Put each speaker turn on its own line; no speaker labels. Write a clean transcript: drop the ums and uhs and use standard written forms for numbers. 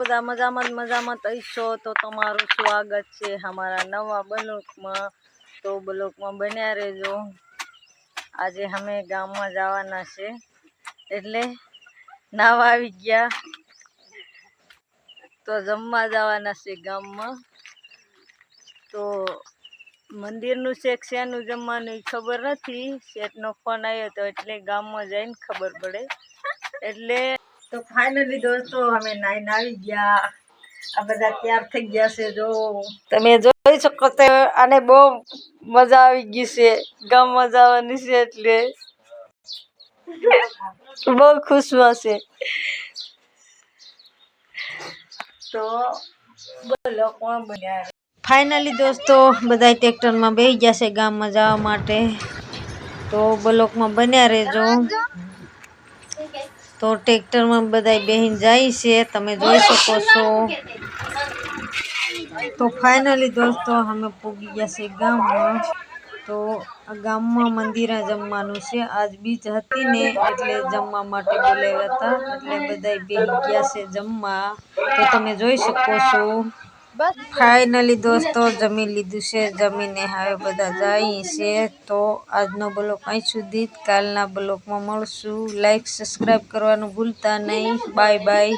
બધા મજામાં થઈશો તો તમારું સ્વાગત છે અમારા નવા બ્લોગમાં। તો બ્લોગમાં બન્યા રહેજો। આજે અમે ગામમાં જવાના છે એટલે નાવા આવી ગયા તો જમવા જવાના છે ગામમાં। તો મંદિરનું છે કે શેનું જમવાનું એ ખબર નથી, શેઠનો ફોન આવ્યો તો એટલે ગામમાં જઈને ખબર પડે। એટલે તો ફાઇનલી દોસ્તો અમે નાઈને આવી ગયા, આ બધા તૈયાર થઈ ગયા છે। જો તમે જોઈ શકો છો આને બહુ મજા આવી ગઈ છે, ગામમાં જવાની છે એટલે બહુ ખુશમાં છે। તો બોલો કોણ બન્યા। ફાઇનલી દોસ્તો બધા ટ્રેક્ટરમાં બેસી ગયા છે ગામમાં જવા માટે। તો બ્લોકમાં બન્યા રહેજો। તો ટ્રેક્ટરમાં બધા બેહીને જાય છે, તમે જોઈ શકો છો। તો ફાઇનલી દોસ્તો અમે પહોંચી ગયા છે ગામમાં। તો આ ગામમાં મંદિરે જમવાનું છે, આજ બીજ હતી ને એટલે જમવા માટે બોલાવ્યા હતા, એટલે બધા બેસી ગયા છે જમવા। તો તમે જોઈ શકો છો। ફાઇનલી દોસ્તો જમી લીધું છે, જમીને હવે બધા જાય છે। તો આજનો બ્લોગ અહીં સુધી, કાલના બ્લોગમાં મળશું। લાઈક સબસ્ક્રાઈબ કરવાનું ભૂલતા નહીં। Bye bye.